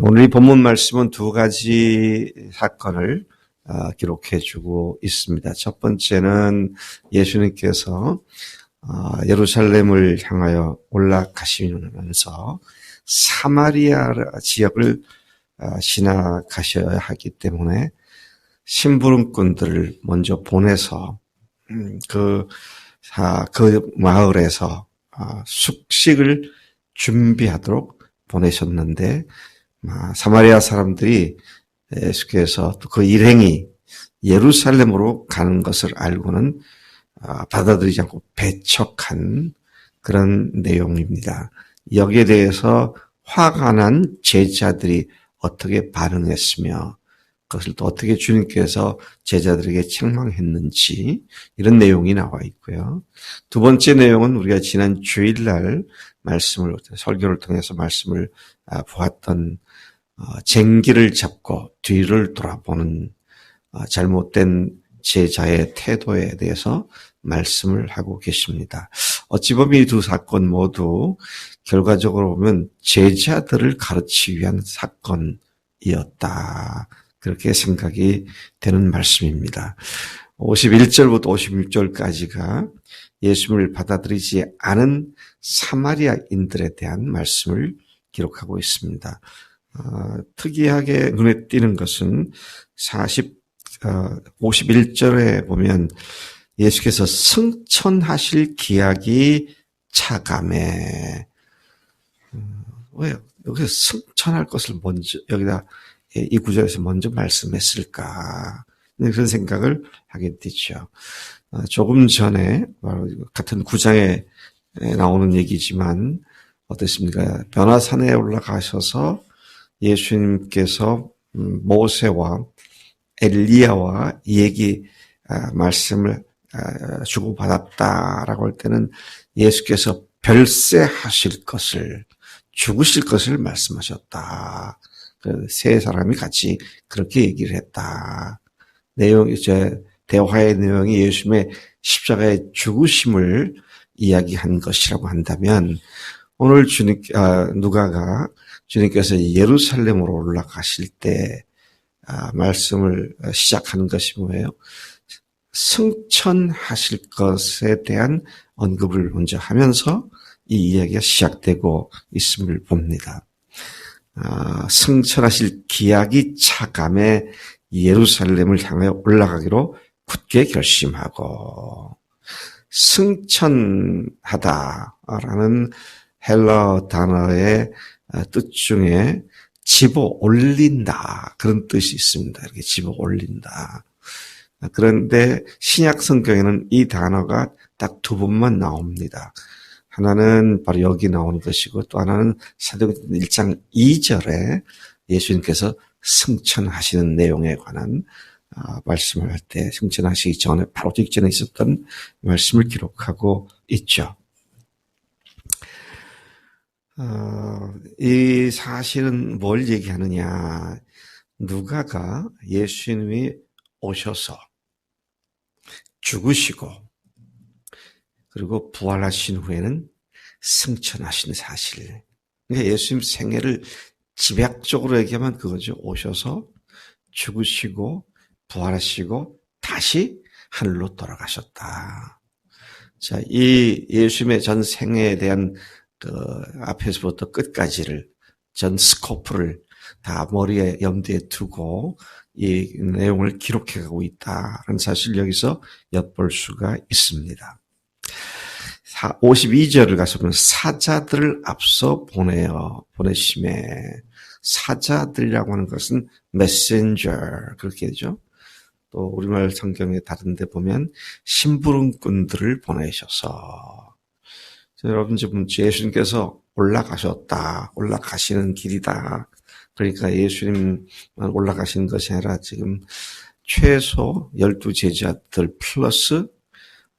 오늘 이 본문 말씀은 두 가지 사건을 기록해주고 있습니다. 첫 번째는 예수님께서 예루살렘을 향하여 올라가시면서 사마리아 지역을 지나가셔야 하기 때문에 심부름꾼들을 먼저 보내서 그 마을에서 숙식을 준비하도록 보내셨는데 사마리아 사람들이 예수께서 또 그 일행이 예루살렘으로 가는 것을 알고는 받아들이지 않고 배척한 그런 내용입니다. 여기에 대해서 화가 난 제자들이 어떻게 반응했으며 그것을 또 어떻게 주님께서 제자들에게 책망했는지 이런 내용이 나와 있고요. 두 번째 내용은 우리가 지난 주일날 설교를 통해서 말씀을 보았던 쟁기를 잡고 뒤를 돌아보는 잘못된 제자의 태도에 대해서 말씀을 하고 계십니다. 어찌 보면 이 두 사건 모두 결과적으로 보면 제자들을 가르치기 위한 사건이었다. 그렇게 생각이 되는 말씀입니다. 51절부터 56절까지가 예수님을 받아들이지 않은 사마리아인들에 대한 말씀을 기록하고 있습니다. 특이하게 눈에 띄는 것은 51절에 보면 예수께서 승천하실 기약이 차감해. 왜요? 여기서 승천할 것을 먼저 여기다 이 구절에서 먼저 말씀했을까? 그런 생각을 하게 되죠. 조금 전에 바로 같은 구장에 나오는 얘기지만 어떻습니까? 변화산에 올라가셔서 예수님께서 모세와 엘리야와 말씀을 주고받았다라고 할 때는 예수께서 별세하실 것을, 죽으실 것을 말씀하셨다. 그 세 사람이 같이 그렇게 얘기를 했다. 대화의 내용이 예수님의 십자가의 죽으심을 이야기한 것이라고 한다면 오늘 누가가 주님께서 예루살렘으로 올라가실 때 말씀을 시작하는 것이 뭐예요? 승천하실 것에 대한 언급을 먼저 하면서 이 이야기가 시작되고 있음을 봅니다. 승천하실 기약이 차감해 예루살렘을 향해 올라가기로 굳게 결심하고 승천하다라는 헬러 단어의 뜻 중에 집어 올린다 그런 뜻이 있습니다. 이렇게 집어 올린다. 그런데 신약 성경에는 이 단어가 딱 두 번만 나옵니다. 하나는 바로 여기 나오는 것이고 또 하나는 사도행전 1장 2절에 예수님께서 승천하시는 내용에 관한 말씀을 할 때 승천하시기 전에 바로 직전에 있었던 말씀을 기록하고 있죠. 이 사실은 뭘 얘기하느냐. 누가가 예수님이 오셔서 죽으시고 그리고 부활하신 후에는 승천하신 사실. 그러니까 예수님 생애를 집약적으로 얘기하면 그거죠. 오셔서 죽으시고 부활하시고 다시 하늘로 돌아가셨다. 자, 이 예수님의 전 생애에 대한 앞에서부터 끝까지를 전 스코프를 다 머리에 염두에 두고 이 내용을 기록해가고 있다는 사실 여기서 엿볼 수가 있습니다. 52절을 가서 보면 사자들을 앞서 보내심에 사자들이라고 하는 것은 메신저 그렇게 되죠. 또 우리말 성경에 다른 데 보면 심부름꾼들을 보내셔서 여러분 지금 예수님께서 올라가시는 길이다. 그러니까 예수님만 올라가시는 것이 아니라 지금 최소 12제자들 플러스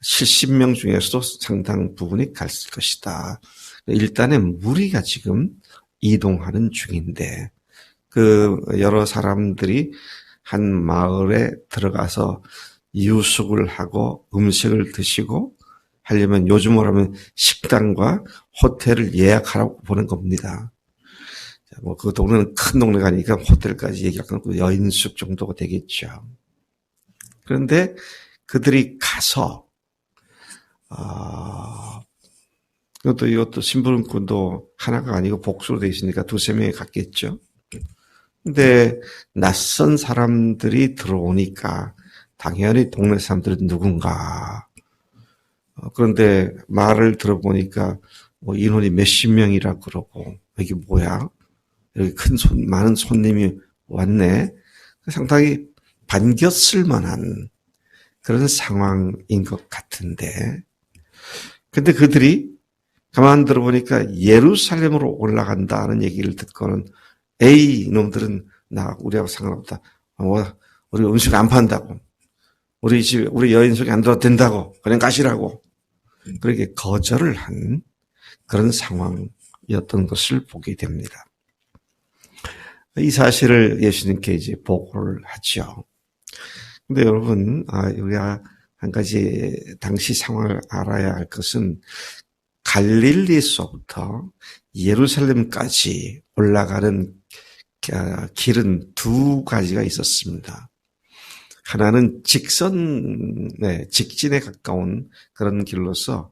70명 중에서도 상당 부분이 갈 것이다. 일단의 무리가 지금 이동하는 중인데 여러 사람들이 한 마을에 들어가서 유숙을 하고 음식을 드시고 하려면 요즘으로 하면 식당과 호텔을 예약하라고 보는 겁니다. 뭐 그 동네는 큰 동네가 아니니까 호텔까지 얘기하면 그 여인숙 정도가 되겠죠. 그런데 그들이 가서 이것도 심부름꾼도 하나가 아니고 복수로 돼 있으니까 두세 명이 갔겠죠. 근데 낯선 사람들이 들어오니까 당연히 동네 사람들은 누군가. 그런데 말을 들어보니까 뭐 인원이 몇십 명이라 그러고 이게 뭐야? 여기 많은 손님이 왔네. 상당히 반겼을 만한 그런 상황인 것 같은데. 근데 그들이 가만 들어보니까 예루살렘으로 올라간다는 얘기를 듣고는 에이, 이놈들은 우리하고 상관없다. 우리 음식 안 판다고. 우리 여인 속에 안 들어도 된다고. 그냥 가시라고. 그렇게 거절을 한 그런 상황이었던 것을 보게 됩니다. 이 사실을 예수님께 이제 보고를 하죠. 근데 여러분, 우리가 한 가지 당시 상황을 알아야 할 것은 갈릴리에서부터 예루살렘까지 올라가는 길은 두 가지가 있었습니다. 하나는 직진에 가까운 그런 길로서,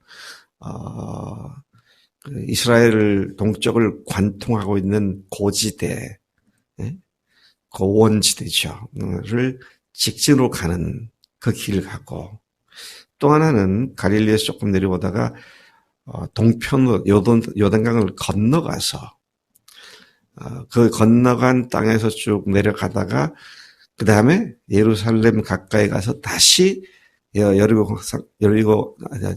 이스라엘 동쪽을 관통하고 있는 고지대, 고원지대죠.를 직진으로 가는 그 길을 가고, 또 하나는 갈릴리에서 조금 내려오다가 동편으로 요단강을 건너가서 그 건너간 땅에서 쭉 내려가다가 그 다음에 예루살렘 가까이 가서 다시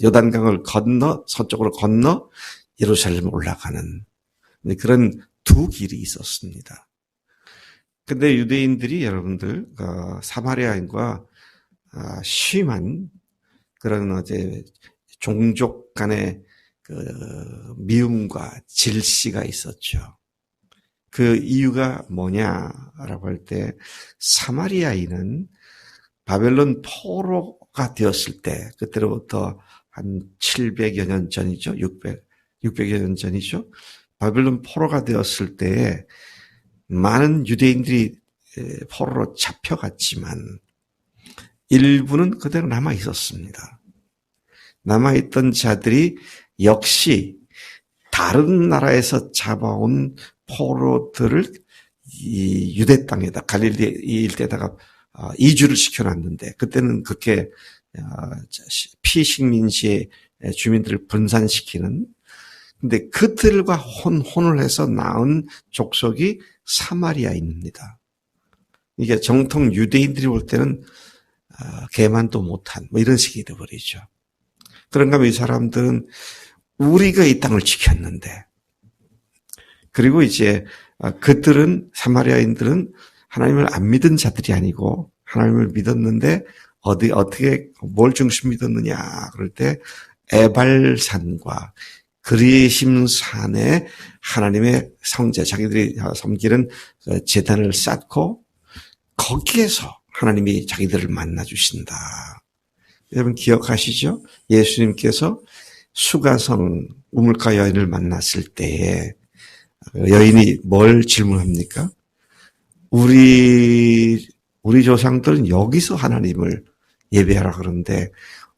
요단강을 건너 서쪽으로 건너 예루살렘 올라가는 그런 두 길이 있었습니다. 근데 유대인들이 여러분들 사마리아인과 심한 그런 종족 간의 그 미움과 질시가 있었죠. 그 이유가 뭐냐라고 할 때 사마리아인은 바벨론 포로가 되었을 때 그때로부터 한 700여 년 전이죠. 600여 년 전이죠. 바벨론 포로가 되었을 때에 많은 유대인들이 포로로 잡혀갔지만 일부는 그대로 남아 있었습니다. 남아있던 자들이 역시 다른 나라에서 잡아온 포로들을 이 유대 땅에다 갈릴리 일대에다가 이주를 시켜놨는데 그때는 그렇게 피식민지의 주민들을 분산시키는 근데 그들과 혼을 해서 낳은 족속이 사마리아인입니다. 이게 정통 유대인들이 볼 때는 개만도 못한 뭐 이런 식이 되어버리죠. 그런가 하면 이 사람들은 우리가 이 땅을 지켰는데 그리고 이제 그들은 사마리아인들은 하나님을 안 믿은 자들이 아니고 하나님을 믿었는데 어떻게 뭘 중심 믿었느냐 그럴 때 에발산과 그리심산에 하나님의 성제 자기들이 섬기는 제단을 쌓고 거기에서 하나님이 자기들을 만나 주신다. 여러분 기억하시죠? 예수님께서 수가성 우물가 여인을 만났을 때에 여인이 뭘 질문합니까? 우리 조상들은 여기서 하나님을 예배하라 그러는데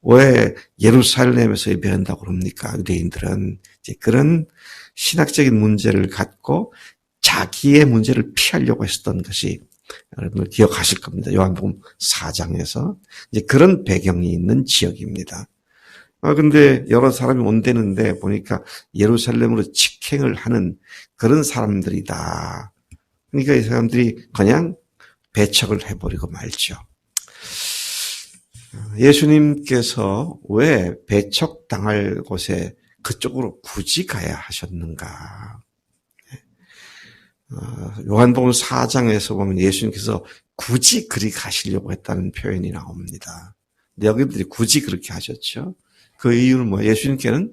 왜 예루살렘에서 예배한다고 그럽니까? 유대인들은 이제 그런 신학적인 문제를 갖고 자기의 문제를 피하려고 했었던 것이 여러분 기억하실 겁니다. 요한복음 4장에서 이제 그런 배경이 있는 지역입니다. 근데 여러 사람이 온대는데 보니까 예루살렘으로 직행을 하는 그런 사람들이다. 그러니까 이 사람들이 그냥 배척을 해버리고 말죠. 예수님께서 왜 배척당할 곳에 그쪽으로 굳이 가야 하셨는가? 요한복음 4장에서 보면 예수님께서 굳이 그리 가시려고 했다는 표현이 나옵니다. 근데 여기들이 굳이 그렇게 하셨죠. 그 이유는 뭐예요? 예수님께는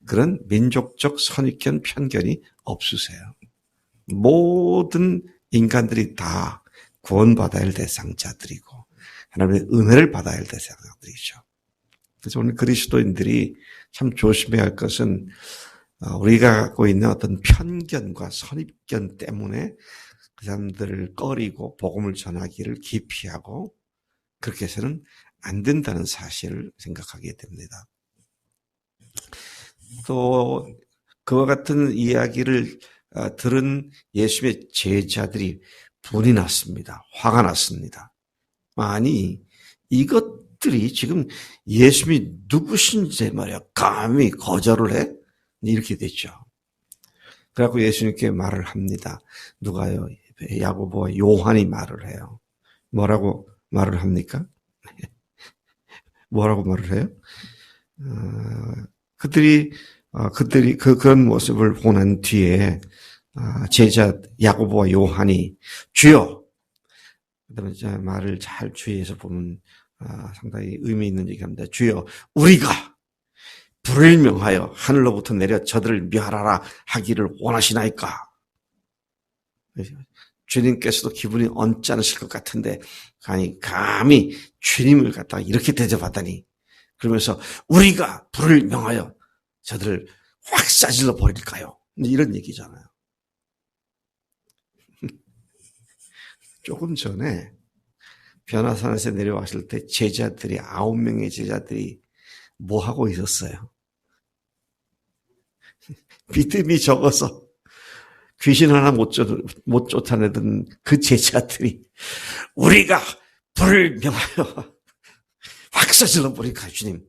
그런 민족적 선입견 편견이 없으세요. 모든 인간들이 다 구원받아야 할 대상자들이고 하나님의 은혜를 받아야 할 대상자들이죠. 그래서 오늘 그리스도인들이 참 조심해야 할 것은 우리가 갖고 있는 어떤 편견과 선입견 때문에 그 사람들을 꺼리고 복음을 전하기를 기피하고 그렇게 해서는 안 된다는 사실을 생각하게 됩니다. 또 그와 같은 이야기를 들은 예수의 제자들이 분이 났습니다. 화가 났습니다. 아니 이것들이 지금 예수님이 누구신지 말이야 감히 거절을 해? 이렇게 됐죠. 그래갖고 예수님께 말을 합니다. 누가요? 야고보와 요한이 말을 해요. 뭐라고 말을 합니까? 뭐라고 말을 해요? 그들이 그런 모습을 보는 뒤에 제자 야고보와 요한이 주여, 그다음에 말을 잘 주의해서 보면 상당히 의미 있는 얘기합니다. 주여, 우리가 불을 명하여 하늘로부터 내려 저들을 멸하라 하기를 원하시나이까? 주님께서도 기분이 언짢으실 것 같은데 감히 주님을 갖다가 이렇게 대접하다니, 그러면서 우리가 불을 명하여 저들을 확 싸질러 버릴까요? 이런 얘기잖아요. 조금 전에 변화산에서 내려왔을 때 제자들이 9명의 제자들이 뭐 하고 있었어요? 믿음이 적어서 귀신 하나 못 쫓아내던 그 제자들이 우리가 불을 명하여 확 싸질러 버릴까요, 주님?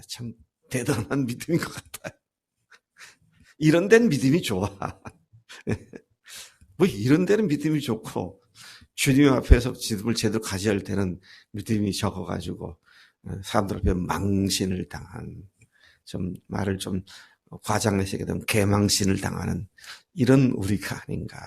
참 대단한 믿음인 것 같아요. 이런 데는 믿음이 좋아. 뭐 이런 데는 믿음이 좋고 주님 앞에서 믿음을 제대로 가져야 할 때는 믿음이 적어가지고 사람들 앞에 망신을 당한, 좀 말을 좀 과장해서 얘기하면 개망신을 당하는 이런 우리가 아닌가.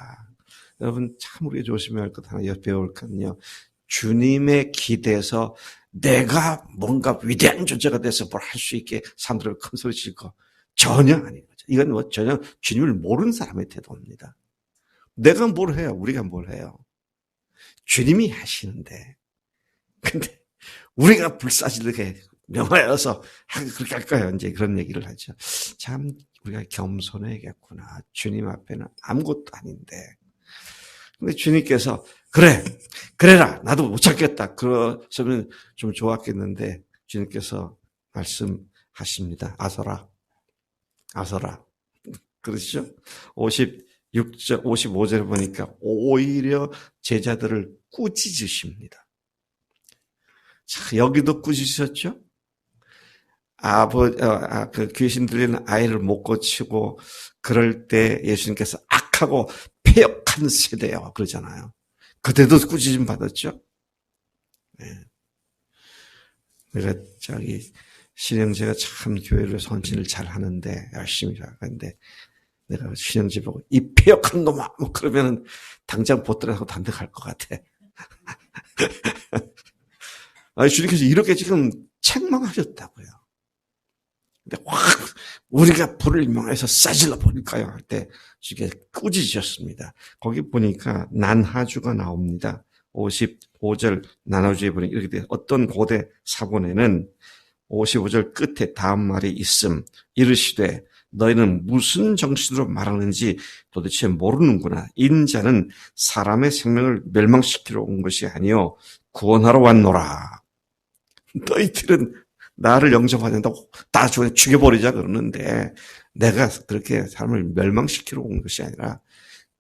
여러분 참 우리가 조심해야 할 것 하나 배울 거는요. 주님의 기대서 내가 뭔가 위대한 존재가 돼서 뭘 할 수 있게 사람들을 큰 소리 칠 거 전혀 아닌 거죠. 이건 뭐 전혀 주님을 모르는 사람의 태도입니다. 내가 뭘 해요? 우리가 뭘 해요? 주님이 하시는데, 근데 우리가 불사질르게 명하여서 그렇게 할까요? 이제 그런 얘기를 하죠. 참 우리가 겸손해야겠구나. 주님 앞에는 아무것도 아닌데. 근데 주님께서 그래라. 나도 못 찾겠다. 그러시면 좀 좋았겠는데 주님께서 말씀하십니다. 아서라. 그러시죠? 55절에 보니까 오히려 제자들을 꾸짖으십니다. 자, 여기도 꾸짖으셨죠? 그 귀신 들리는 아이를 못 고치고 그럴 때 예수님께서 악하고 패역한 세대요. 그러잖아요. 그때도 꾸짖음 받았죠? 네. 내가 신영재가 참 교회를 선진을 잘 하는데, 열심히 하는데, 내가 신영재 보고, 이 패역한 놈아! 뭐 그러면은 당장 보따리하고 단대 갈 것 같아. 주님께서 이렇게 지금 책망하셨다고요. 근데 확, 우리가 불을 명해서 싸질러 버릴까요? 할 때, 주님께서 꾸짖으셨습니다. 거기 보니까 난하주가 나옵니다. 55절 난하주에 보니 이렇게 돼. 어떤 고대 사본에는 55절 끝에 다음 말이 있음. 이르시되 너희는 무슨 정신으로 말하는지 도대체 모르는구나. 인자는 사람의 생명을 멸망시키러 온 것이 아니요 구원하러 왔노라. 너희들은 나를 영접하지 않는다고 다 죽여버리자 그러는데 내가 그렇게 사람을 멸망시키러 온 것이 아니라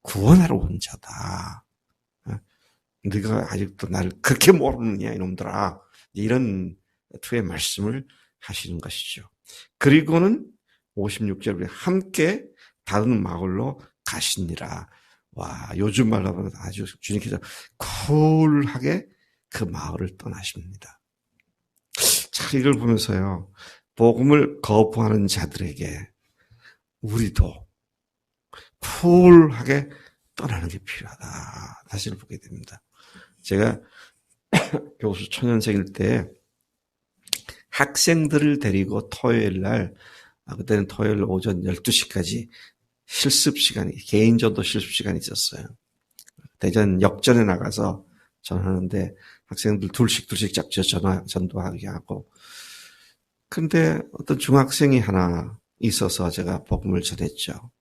구원하러 온 자다. 네가 아직도 나를 그렇게 모르느냐 이놈들아. 이런 투의 말씀을 하시는 것이죠. 그리고는 56절에 함께 다른 마을로 가시니라. 와, 요즘 말로 하면 아주 주님께서 쿨하게 그 마을을 떠나십니다. 자, 이걸 보면서요, 복음을 거부하는 자들에게 우리도 쿨하게 떠나는 게 필요하다. 사실을 보게 됩니다. 제가 교수 초년생일 때 학생들을 데리고 토요일 날, 그때는 토요일 오전 12시까지 실습 시간이, 개인 전도 실습 시간이 있었어요. 대전 역전에 나가서 전하는데 학생들 둘씩 전도하게 하고, 근데 어떤 중학생이 하나 있어서 제가 복음을 전했죠.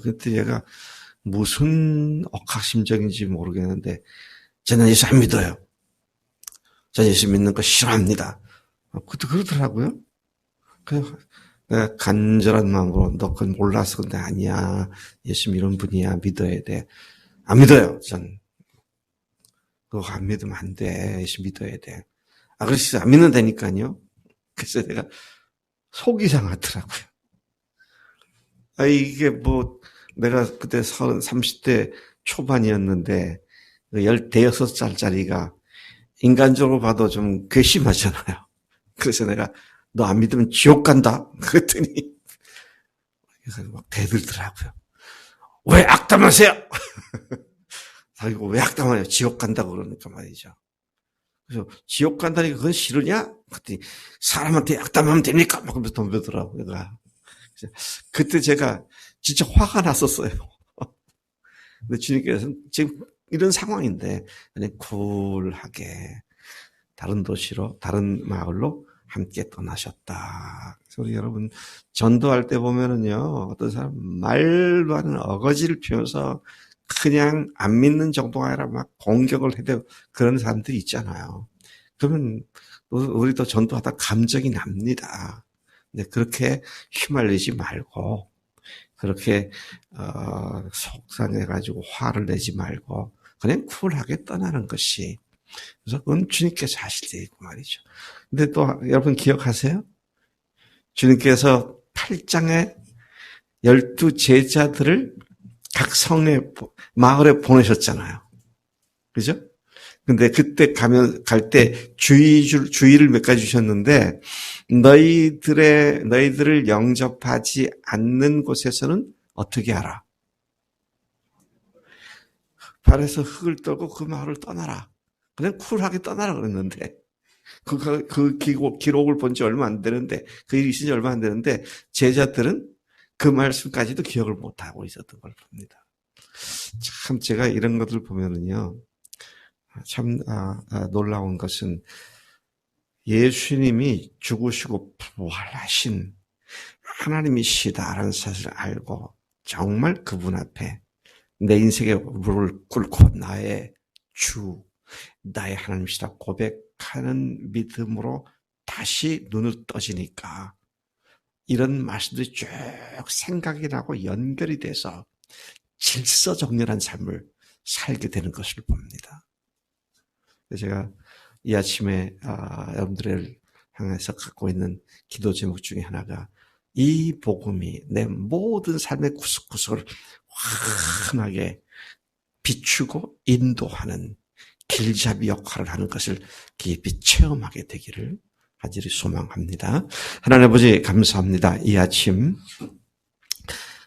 그때 제가 무슨 억하심정인지 모르겠는데 저는 예수 안 믿어요. 저는 예수 믿는 거 싫어합니다. 그때 그러더라고요. 그래서 내가 간절한 마음으로 너 그건 몰라서 근데 아니야. 예수 믿는 분이야. 믿어야 돼. 안 믿어요. 전 그거 안 믿으면 안 돼. 예수 믿어야 돼. 그래서 안 믿는다니까요. 그래서 내가 속이 상하더라고요. 이게 내가 그때 30대 초반이었는데, 16살짜리가 인간적으로 봐도 좀 괘씸하잖아요. 그래서 내가 너 안 믿으면 지옥 간다. 그랬더니, 그래서 막 대들더라고요. 왜 악담하세요? 자기가 왜 악담하냐? 지옥 간다고 그러니까 말이죠. 그래서 지옥 간다니까 그건 싫으냐? 그랬더니 사람한테 악담하면 됩니까? 막 그러면서 덤벼더라고요. 그때 제가 진짜 화가 났었어요. 근데 주님께서는 지금 이런 상황인데 그냥 쿨하게 다른 도시로, 다른 마을로 함께 떠나셨다. 그래서 우리 여러분 전도할 때 보면은요, 어떤 사람 말도 안 하는 어거지를 피워서 그냥 안 믿는 정도가 아니라 막 공격을 해대고 그런 사람들이 있잖아요. 그러면 우리도 전도하다 감정이 납니다. 근데 그렇게 휘말리지 말고, 그렇게 속상해가지고 화를 내지 말고 그냥 쿨하게 떠나는 것이, 그래서 그건 주님께서 하실 일이고 말이죠. 근데 또 여러분 기억하세요? 주님께서 8장에 12 제자들을 각 성에, 마을에 보내셨잖아요. 그죠? 근데 그때 갈 때 주의를 몇 가지 주셨는데, 너희들을 영접하지 않는 곳에서는 어떻게 하라? 발에서 흙을 떨고 그 마을을 떠나라. 그냥 쿨하게 떠나라 그랬는데, 그 기록을 본 지 얼마 안 되는데, 그 일이 있은 지 얼마 안 되는데, 제자들은 그 말씀까지도 기억을 못하고 있었던 걸 봅니다. 참, 제가 이런 것들 보면은요, 참, 놀라운 것은 예수님이 죽으시고 부활하신 하나님이시다라는 사실을 알고 정말 그분 앞에 내 인생의 무릎을 꿇고 나의 주, 나의 하나님이시다 고백하는 믿음으로 다시 눈을 떠지니까 이런 말씀들이 쭉 생각이 나고 연결이 돼서 질서정연한 삶을 살게 되는 것을 봅니다. 제가 이 아침에 여러분들을 향해서 갖고 있는 기도 제목 중에 하나가 이 복음이 내 모든 삶의 구석구석을 환하게 비추고 인도하는 길잡이 역할을 하는 것을 깊이 체험하게 되기를 간절히 소망합니다. 하나님 아버지 감사합니다. 이 아침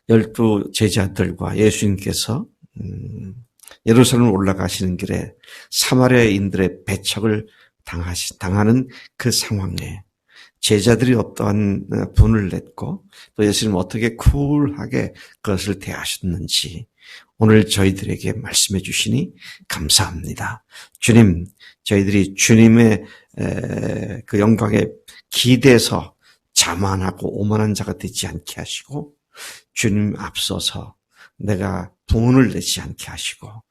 12 제자들과 예수님께서 예루살렘 올라가시는 길에 사마리아인들의 배척을 당하는 그 상황에 제자들이 어떠한 분을 냈고 또 예수님은 어떻게 쿨하게 그것을 대하셨는지 오늘 저희들에게 말씀해 주시니 감사합니다. 주님, 저희들이 주님의 그 영광에 기대서 자만하고 오만한 자가 되지 않게 하시고 주님 앞서서 내가 분을 내지 않게 하시고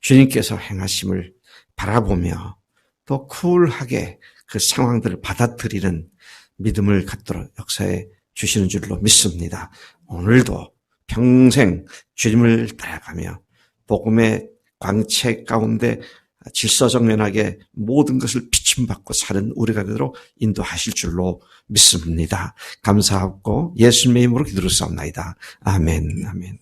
주님께서 행하심을 바라보며 또 쿨하게 그 상황들을 받아들이는 믿음을 갖도록 역사해 주시는 줄로 믿습니다. 오늘도 평생 주님을 따라가며 복음의 광채 가운데 질서정연하게 모든 것을 비침받고 사는 우리가 되도록 인도하실 줄로 믿습니다. 감사하고 예수님의 이름으로 기도를 싸움나이다. 아멘. 아멘.